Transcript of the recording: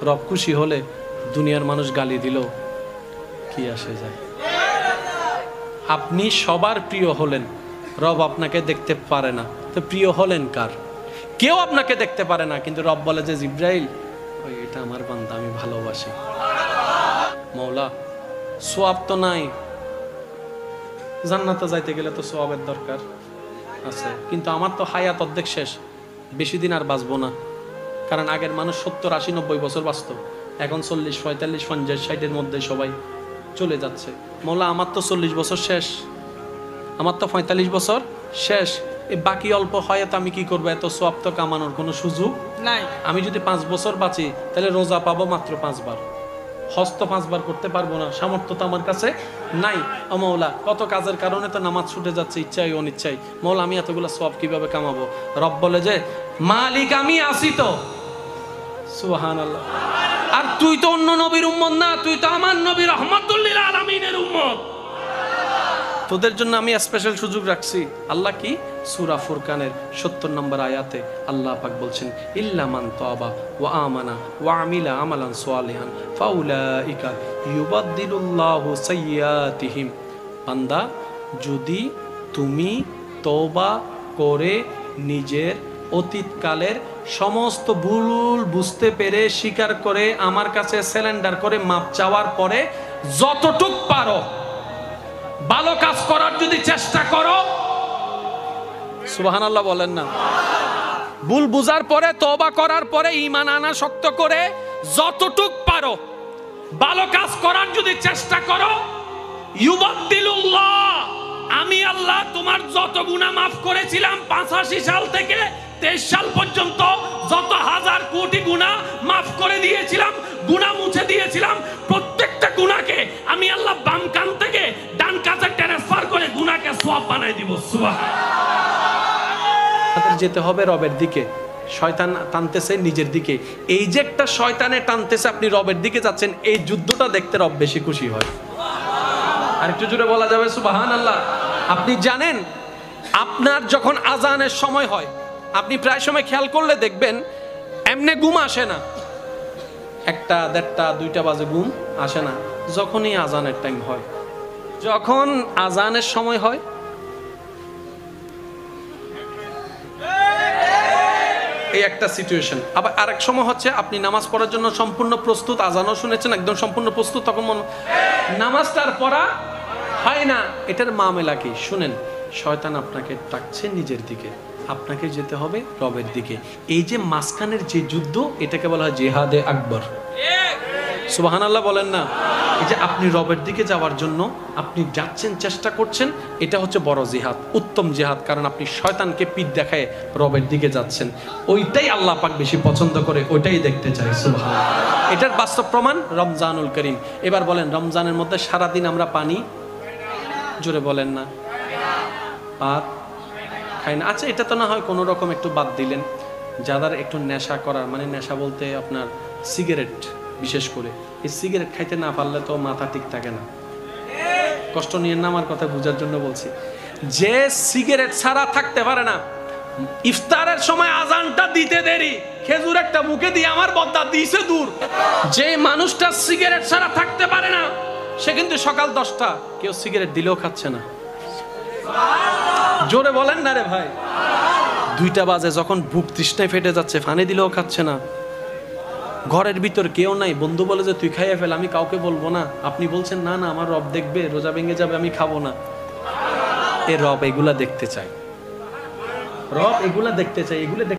রব খুশি হলে দুনিয়ার মানুষ গালি দিল কি আসে যায়। আপনি সবার প্রিয় হলেন, রব আপনাকে দেখতে পারে না, তো প্রিয় হলেন কার? কেউ আপনাকে দেখতে পারে না, কিন্তু রব বলে যে জিব্রাইল ওই এটা আমার বান্দা, আমি ভালোবাসি। মওলা সোয়াব তো নাই, জান্নাতে যাইতে গেলে তো সোয়াবের দরকার আছে, কিন্তু আমার তো হায়াত অর্ধেক শেষ, বেশি দিন আর বাঁচবো না। কারণ আগের মানুষ 70, 80, 90 বছর বাঁচত, এখন 40, 45, 50, 60-এর মধ্যে সবাই চলে যাচ্ছে। মওলা আমার তো 40 বছর শেষ, আমার তো 45 বছর শেষ, এই বাকি অল্প হায়াত আমি কি করবো? এত সোয়াব তো কামানোর কোনো সুযোগ নাই। আমি যদি 5 বছর বাঁচি তাহলে রোজা পাবো মাত্র 5 বার, হজ তো 5 বার করতে পারবো না, সামর্থ্য তো আমার কাছে নাই। ও মওলা কত কাজের কারণে তো নামাজ ছুটে যাচ্ছে ইচ্ছাই অনিচ্ছাই, মওলা আমি এতগুলো সওয়াব কিভাবে কামাবো? রব বলে যে মালিক আমি আসি তো। সুবহানাল্লাহ। আর তুই তো অন্য নবীর উম্মত না, তুই তো আমার নবী রাহমাতুল লিল আলামিনের উম্মত, তোদের জন্য আমি স্পেশাল সুযোগ রাখছি। আল্লাহ কি? সূরা ফুরকানের 70 নম্বর আয়াতে আল্লাহ পাক বলছেন ইল্লা মান তাবা ওয়া আমানা ওয়া আমিলা আমালান সালিহান ফাউলাইকা ইউবাদদিলুল্লাহু সাইয়্যাতিহিম। বান্দা, যদি তুমি তওবা করে নিজের অতীতকালের সমস্ত ভুল বুঝতে পেরে স্বীকার করে আমার কাছে সারেন্ডার করে মাপ চাওয়ার পরে যতটুক পারো ভালো কাজ করার যদি চেষ্টা করো, সুবহানাল্লাহ বলেন না, ভুল বুঝার পরে তওবা করার পরে ঈমান আনা শক্ত করে যতটুক পারো ভালো কাজ করার যদি চেষ্টা করো, ইউবাদদিলুল্লাহ, আমি আল্লাহ তোমার যত গুনাহ মাফ করেছিলাম 85 সাল থেকে 23 সাল পর্যন্ত, যত হাজার কোটি গুনাহ মাফ করে দিয়েছিলাম, গুনাহ মুছে দিয়েছিলাম, প্রত্যেকটা গুনাহকে আমি আল্লাহ বাম কান থেকে ডান কানে ট্রান্সফার করে গুনাহকে সওয়াব বানাই দিব। সুবহানাল্লাহ। যেতে হবে রবের দিকে, শয়তান টানতেছে নিজের দিকে। এই যে একটা শয়তানে টানতেছে, আপনি রবের দিকে যাচ্ছেন, এই যুদ্ধটা দেখতে রব বেশি খুশি হয়। আর একটু জোরে বলা যাবে সুবহানাল্লাহ। আপনি জানেন আপনার যখন আজানের সময় হয়, আপনি প্রায় সময় খেয়াল করলে দেখবেন এমনি ঘুম আসে না, 1টা, 1:30, 2টা বাজে ঘুম আসে না, যখনই আজানের টাইম হয়, যখন আজানের সময় হয়, এই একটা সিচুয়েশন। আবার আরেক সময় হচ্ছে আপনি নামাজ পড়ার জন্য সম্পূর্ণ প্রস্তুত, আজানও শুনেছেন একদম সম্পূর্ণ প্রস্তুত, তখন নামাজটার পড়া হয় না। এটার মামলা কি শুনেন, শয়তান আপনাকে ডাকছে নিজের দিকে, আপনাকে যেতে হবে রবের দিকে। এই যে মাঝখানের যে যুদ্ধ, এটাকে বলা হয় জিহাদে আকবর। সুবহানাল্লাহ বলেন না। এই যে আপনি রবের দিকে যাওয়ার জন্য আপনি যাচ্ছেন, চেষ্টা করছেন, এটা হচ্ছে বড় জিহাদ, উত্তম জিহাদ, কারণ আপনি শয়তানকে পিঠ দেখায় রবের দিকে যাচ্ছেন। ওইটাই আল্লাহ পাক বেশি পছন্দ করে, ওইটাই দেখতে চাই। সুবহানাল্লাহ। এটার বাস্তব প্রমাণ রমজানুল করিম। এবার বলেন, রমজানের মধ্যে সারাদিন আমরা পানি, জোরে বলেন না, ভাত খাই না। আচ্ছা, এটা তো না হয় কোনো রকম একটু বাদ দিলেন, যাদের একটু নেশা করার, মানে নেশা বলতে আপনার সিগারেট, বিশেষ করে এই সিগারেট খাইতে না পারলে তো মাথা ঠিক থাকে না। কষ্ট নিয়ে না, আমার কথা বোঝার জন্য বলছি। যে সিগারেট ছাড়া থাকতে পারে না, ইফতারের সময় আজানটা দিতে দেরি, খেজুর একটা মুখে দিয়ে আমার বদ্দা দিছে দূর। যে মানুষটা সিগারেট ছাড়া থাকতে পারে না, সে কিন্তু সকাল 10টা কেউ সিগারেট দিলেও খাচ্ছে না। জোরে বলেন না রে ভাই। 2টা বাজে যখন বুক তৃষ্ণায় ফেটে যাচ্ছে, পানি দিলেও খাচ্ছে না। ঘরের ভিতর কেউ নাই, বন্ধু বলে যে তুই খাইয়ে ফেল, আমি কাউকে বলবো না। আপনি বলছেন না না, আমার রব দেখবে, রোজা ভেঙে যাবে, আমি খাবো না। এ রব এগুলা দেখতে চাই, রব এগুলা দেখতে চাই, এগুলো